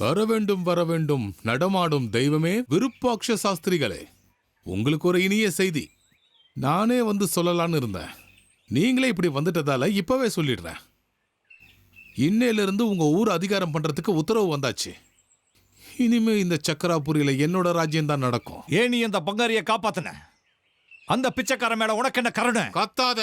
வர வேண்டும் நடமாடும் தெய்வமே, விருப்பாட்ச சாஸ்திரிகளே, உங்களுக்கு ஒரு இனிய செய்தி. நானே வந்து சொல்லலான்னு இருந்தேன். நீங்களே இப்படி வந்துட்டதால இப்பவே சொல்லிடுறேன். இன்னையிலிருந்து உங்க ஊர் அதிகாரம் பண்றதுக்கு உத்தரவு வந்தாச்சு. இனிமே இந்த சக்கராபுரியில என்னோட ராஜ்யம் தான் நடக்கும். ஏன் நீ அந்த பங்காரிய காப்பாத்தின? அந்த பிச்சைக்கார மேல உனக்கு என்ன கருணை? கத்தாத.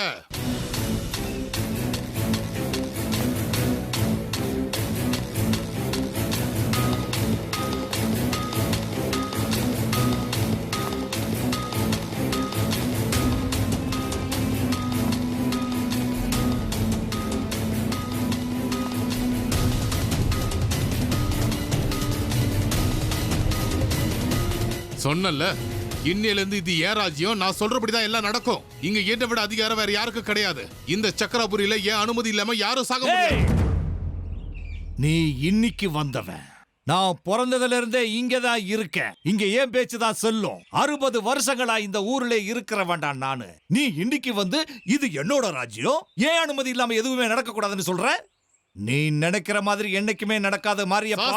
சொன்னல, இன்னையிலிருந்து இது ஏன் ராஜ்யம், நான் சொல்றபடிதான் எல்லாம் நடக்கும். இங்க என்னை விட அதிகாரம் வேற யாருக்கும் கிடையாது. இந்த சக்கராபுரியில ஏன் அனுமதி இல்லாம யாரும் சாக முடியாது. நீ இன்னைக்கு வந்தவன். நான் பிறந்ததுல இருந்தே இங்கதான் இருக்கேன். இங்க ஏன் பேச்சுதான் சொல்லும். 60 வருஷங்களா இந்த ஊர்ல இருக்கிறவன்டா நானு. நீ இன்னைக்கு வந்து இது என்னோட ராஜ்யம், ஏன் அனுமதி இல்லாம எதுவுமே நடக்க கூடாதுன்னு சொல்ற? நீ நினைக்கிற மாதிரி என்னைக்குமே நடக்காத மாரியப்பா.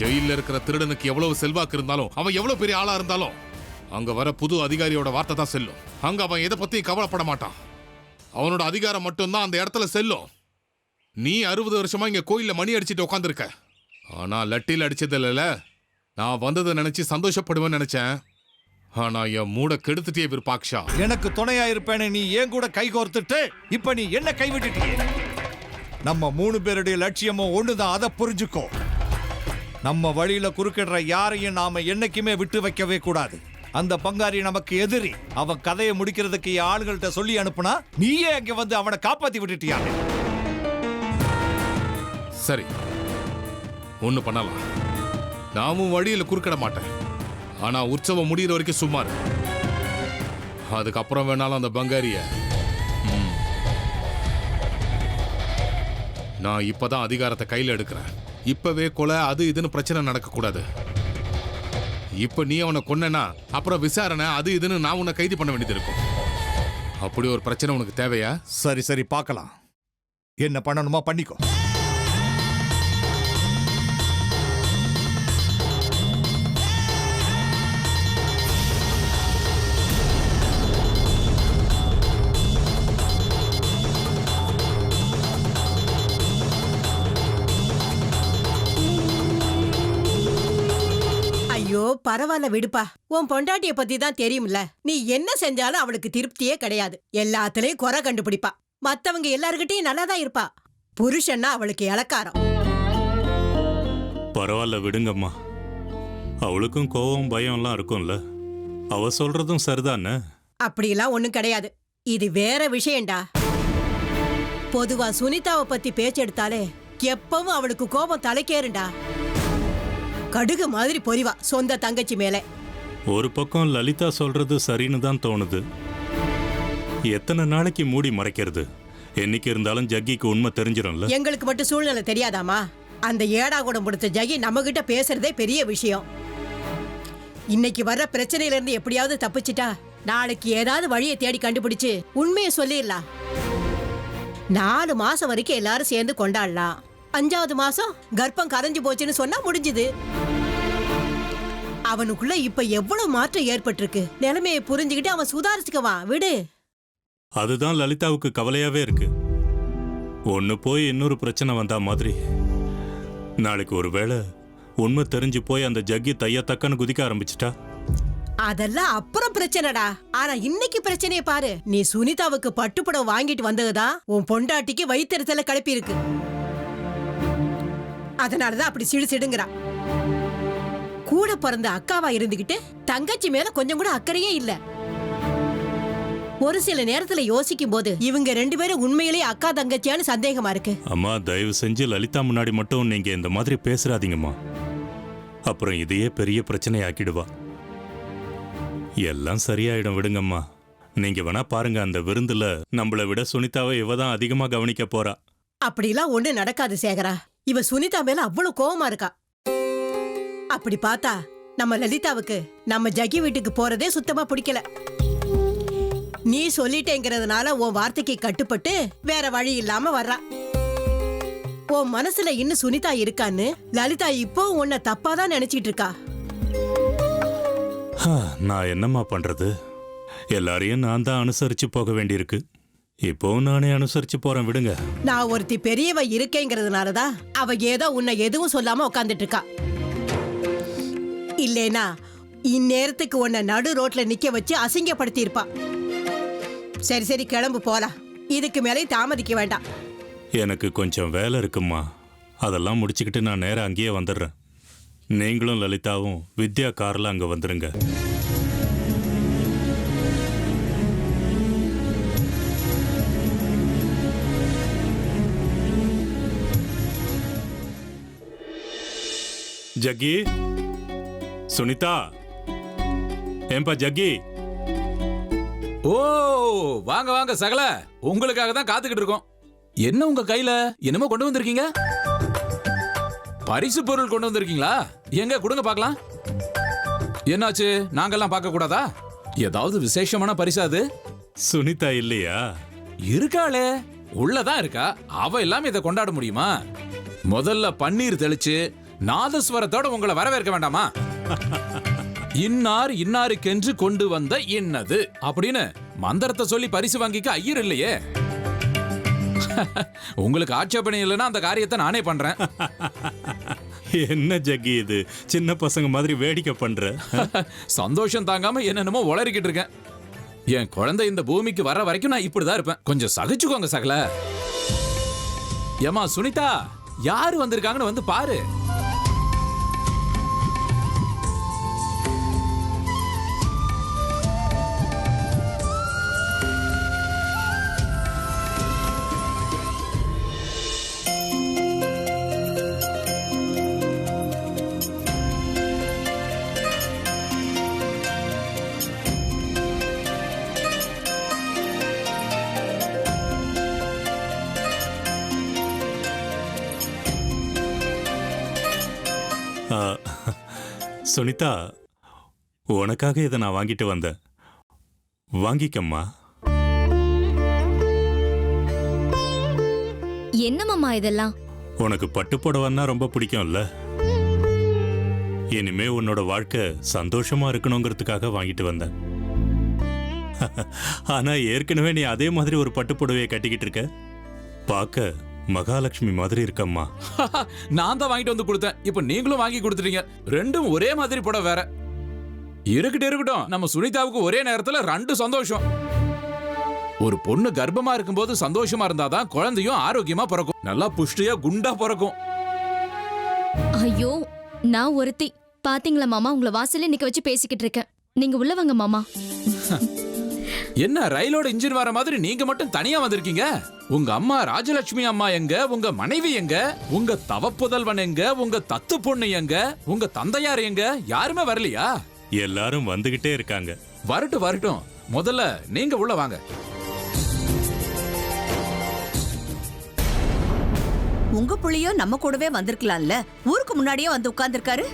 ஜெயில இருக்கிற திருடனுக்கு எவ்வளவு செல்வாக்கு இருந்தாலும், அவன் எவ்வளவு பெரிய ஆளா இருந்தாலும், அங்க வர புது அதிகாரியோட வார்த்தை தான் செல்லும். அங்க அவன் எதை பத்தியும் கவலைப்பட மாட்டான். அவனோட அதிகாரம் மட்டும்தான் அந்த இடத்துல செல்லும். நீ 60 வருஷமா இங்க கோயில்ல மணி அடிச்சுட்டு உட்காந்துருக்க. ஆனா லட்டியில் அடிச்சது இல்ல. நான் வந்ததை நினைச்சு சந்தோஷப்படுவேன்னு நினைச்சேன். ஆனா என் மூட கெடுத்துட்டே விருப்பாக்ஷா. எனக்கு துணையா இருப்பேன்னு நீ ஏன் கூட கை கோர்த்துட்டு இப்ப நீ என்ன கைவிட்டுட்டீங்க? நம்ம 3 பேருடைய லட்சியமும் ஒண்ணுதான், அதை புரிஞ்சுக்கோ. நம்ம வழியில குறுக்கிடுற யாரையும் நாம என்னைக்குமே விட்டு வைக்கவே கூடாது. அந்த பங்காரி நமக்கு எதிரி. அவன் கதையை முடிக்கிறதுக்கு ஆளுகள்கிட்ட சொல்லி அனுப்புனா நீயே அங்க வந்து அவனை காப்பாத்தி விட்டுட்டியா? சரி, ஒண்ணு பண்ணலாம். நாமும் வழியில குறுக்கிட மாட்டேன். ஆனா உற்சவம் முடிகிற வரைக்கும் சும்மா இரு. அதுக்கப்புறம் வேணாலும் அந்த பங்காரிய நான் இப்பதான் அதிகாரத்தை கையில எடுக்கிறேன். இப்பவே கொலை அது இதுன்னு பிரச்சனை நடக்க கூடாது. இப்ப நீ அவனை கொன்னா அப்புறம் விசாரணை அது இதுன்னு நான் உன்னை கைது பண்ண வேண்டியது இருக்கும். அப்படி ஒரு பிரச்சனை உனக்கு தேவையா? சரி சரி, பார்க்கலாம். என்ன பண்ணணுமா பண்ணிக்கோ. ஐயோ பரவாயில்ல விடுப்பா. உன் பொண்டாட்டிய பத்தி தான் தெரியும்ல. நீ என்ன செஞ்சாலும் அவளுக்கு திருப்தியே கிடையாது. எல்லாத்துலயும் குறை கண்டுபிடிப்பா. மத்தவங்க எல்லார்கிட்டயும் நல்லாதான் இருப்பா. புருஷன்னா அவளுக்கு இளக்காரம். பரவாயில்ல விடுங்கம்மா. அவளுக்கும் கோவம் பயம் எல்லாம் இருக்கும்ல. அவ சொல்றதும் சரிதானே. அப்படியெல்லாம் ஒண்ணும் கிடையாது. இது வேற விஷயம்டா. பொதுவா சுனிதாவை பத்தி பேச்செடுத்தாலே எப்பவும் அவளுக்கு கோபம் தலைக்கேறுண்டா. கடுகு மாதிரி பொறிவா சொந்த தங்கச்சி மேல. ஒரு பக்கம் லலிதா சொல்றது சரின்னு தான் தோணுது. எத்தனை நாளைக்கு மூடி மறைக்கிறது? என்னைக்கு இருந்தாலும் ஜக்கிக்கு உண்மை தெரிஞ்சிடும்ல. எங்களுக்கு மட்டும் சூழ்நிலை தெரியாதாமா? அந்த ஏடா கூட முடிச்ச ஜக்கி நம்ம கிட்ட பேசுறதே பெரிய விஷயம். இன்னைக்கு வர்ற பிரச்சனையில இருந்து எப்படியாவது தப்பிச்சிட்டா நாளைக்கு ஏதாவது வழியை தேடி கண்டுபிடிச்சு உண்மையை சொல்லிடலாம். 4 மாசம் வரைக்கும் எல்லாரும் சேர்ந்து கொண்டாடலாம். 5வது மாசம் கர்ப்பம் கரைஞ்சு போச்சுன்னு சொன்னா முடிஞ்சுது. அவனுக்குள்ள இப்ப எவ்வளவு மாற்றம் ஏற்பட்டிருக்கு. நிலைமையை புரிஞ்சுக்கிட்டு அவன் சுதாரிச்சுக்கவான். விடு. அதுதான் லலிதாவுக்கு கவலையாவே இருக்கு. ஒன்னு போய் இன்னொரு பிரச்சனை வந்தா மாதிரி. நாளைக்கு ஒரு வேளை உண்மை தெரிஞ்சு போய் அந்த ஜக்கி தைய தக்கன்னு குதிக்க ஆரம்பிச்சிட்டா அதெல்லாம் அப்புறம் பிரச்சனைடா. ஆனா இன்னைக்கு பிரச்சனையை பாரு. நீ சுனிதாவுக்கு பட்டுப்படம் வாங்கிட்டு வந்ததுதான் உன் பொண்டாட்டிக்கு வயிற்றுல கிளப்பி இருக்கு. அதனாலதான் அப்படி சிடுசிடுங்கிறா. கூட பிறந்த அக்காவா இருந்துகிட்டு தங்கச்சி மேல கொஞ்சம் கூட அக்கறையே இல்ல. ஒரு சில நேரத்துல யோசிக்கும் போது இவங்க 2 பேரும் உண்மையிலேயே அக்கா தங்கச்சியான்னு சந்தேகமா இருக்கு. அம்மா தயவு செஞ்சு லலிதா முன்னாடி மட்டும் நீங்க இந்த மாதிரி பேசுறாதீங்கம்மா. அப்புறம் இதையே பெரிய பிரச்சனை ஆக்கிடுவா. எல்லாம் சரியாயிடும் விடுங்கம்மா. நீங்க வேணா பாருங்க, அந்த விருந்துல நம்மளை விட சுனிதாவை இவதான் அதிகமா கவனிக்க போறா. அப்படிலாம் ஒண்ணு நடக்காது சேகரா. இவ சுனிதா மேல அவ்வளவு கோவமா இருக்கா. அப்படி பார்த்தா நம்ம லலிதாவுக்கு நம்ம ஜக்கி வீட்டுக்கு போறதே சுத்தமா பிடிக்கல. நீ சொல்லிட்டேங்கிறதுனால உன் வார்த்தைக்கு கட்டுப்பட்டு வேற வழி இல்லாம வர்றா. உன் மனசுல இன்னும் சுனிதா இருக்கான்னு லலிதா இப்போ உன்னை தப்பாதான் நினைச்சிட்டு இருக்கா. நான் என்னம்மா பண்றது? எல்லாரையும் நான் தான் அனுசரிச்சு போக வேண்டியிருக்கு. இப்போ நானே அனுசரிச்சு போறேன், விடுங்க. நான் ஒருத்தி பெரியவ இருக்கேங்கிறதுனாலதான் அவ ஏதோ உன்னை எதுவும் சொல்லாம உட்காந்துட்டு இருக்கா. இல்லேனா இந்நேரத்துக்கு உன்னை நடு ரோட்ல நிக்க வச்சு அசிங்கப்படுத்தி இருப்பா. சரி சரி கிளம்பு போலாம். இதுக்கு மேலே தாமதிக்க வேண்டாம். எனக்கு கொஞ்சம் வேலை இருக்குமா, அதெல்லாம் முடிச்சுக்கிட்டு நான் நேரா அங்கேயே வந்துடுறேன். நீங்களும் லலிதாவும் வித்யா கார்ல அங்க வந்துருங்க. ஜக்கி, சுனிதா, ஏம்பா ஜக்கி. ஓ வாங்க வாங்க சகல, உங்களுக்காக தான் காத்துக்கிட்டு இருக்கோம். என்ன உங்க கையில என்னமோ கொண்டு வந்திருக்கீங்க? பரிசு பொருள் கொண்டு வந்திருக்கீங்களா? எங்க கொடுங்க பார்க்கலாம். என்னாச்சு, நாங்கெல்லாம் பார்க்க கூடாதா? ஏதாவது விசேஷமான பரிசா அது? சுனிதா இல்லையா? இருக்காளே, உள்ளதான் இருக்கா. அவ இல்லாம இதை கொண்டாட முடியுமா? முதல்ல பன்னீர் தெளிச்சு நாதஸ்வரத்தோட உங்களை வரவேற்க வேண்டாமா? இன்னார் இன்னாருக்கென்று கொண்டு வந்த இன்னது அப்படின்னு மந்திரத்தை சொல்லி பரிசு வாங்கிக்க ஐயர் இல்லையே. உங்களுக்கு ஆட்சேபனை இல்லைன்னா அந்த காரியத்தை நானே பண்றேன். என்ன ஜக்கி இது, சின்ன பசங்க மாதிரி வேடிக்கை பண்ற? சந்தோஷம் தாங்காம என்னென்னமோ உளறிக்கிட்டு இருக்கேன். என் குழந்தை இந்த பூமிக்கு வர வரைக்கும் நான் இப்படிதான் இருப்பேன். கொஞ்சம் சகிச்சுக்கோங்க சகல. ஏமா சுனிதா, யாரு வந்திருக்காங்கன்னு வந்து பாரு. சுனிதா, உனக்காக இதை நான் வாங்கிட்டு வந்தேன். வாங்கிக்கம்மா. என்னம்மா இதெல்லாம்? உனக்கு பட்டு புடவைன்னா ரொம்ப பிடிக்கும்ல. இனிமே உன்னோட வாழ்க்கை சந்தோஷமா இருக்கணுங்கிறதுக்காக வாங்கிட்டு வந்தேன். ஆனா ஏற்கனவே நீ அதே மாதிரி ஒரு பட்டு புடவையை கட்டிக்கிட்டு இருக்க. பார்க்க மகாலட்சுமி மாதிரி இருக்கம்மா. நான் தான் வாங்கிட்டு வந்து கொடுத்தேன், இப்ப நீங்களும் வாங்கி கொடுத்துட்டீங்க. ரெண்டும் ஒரே மாதிரி புடவை வேற. இருக்கட்டும், நம்ம சுனிதாவுக்கு ஒரே நேரத்துல ரெண்டு சந்தோஷம். ஒரு பொண்ணு கர்ப்பமா இருக்கும்போது சந்தோஷமா இருந்தாதான் குழந்தையும் ஆரோக்கியமா பிறக்கும். நல்லா புஷ்டியா குண்டா பிறக்கும். ஐயோ, நான் ஒருத்தி. பாத்தீங்களா மாமா, உங்களை வாசல்ல நிக்க வச்சு பேசிக்கிட்டு இருக்கேன். நீங்க உள்ள வாங்க மாமா. என்ன ரயிலோட இன்ஜின் வர மாதிரி நீங்க மட்டும் தனியா வந்திருக்கீங்க? உங்க அம்மா ராஜலட்சுமி அம்மா எங்க? உங்க மனைவி எங்க? உங்க தவப்புதல்வன் எங்க? உங்க தத்து பொண்ணு எங்க? உங்க தந்தையார் எங்க? யாருமே வரலையா? எல்லாரும் வந்துகிட்டே இருக்காங்க. வரட்டும். முதல்ல நீங்க உள்ள வாங்க. உங்க புள்ளியோ நம்ம கூடவே வந்திருக்கலாம்ல. ஊருக்கு முன்னாடியே வந்து உட்கார்ந்துருக்காரு.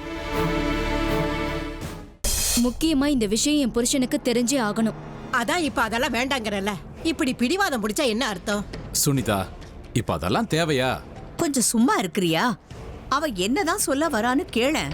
முக்கியமா இந்த விஷயம் என் புருஷனுக்கு தெரிஞ்சே ஆகணும். அதான் இப்ப அதெல்லாம் வேண்டாங்கறல. இப்படி பிடிவாதம் பிடிச்சா என்ன அர்த்தம்? சுனிதா, இப்ப அதெல்லாம் தேவையா? கொஞ்சம் சும்மா இருக்கிறியா? அவ என்னதான் சொல்ல வரான்னு கேளேன்.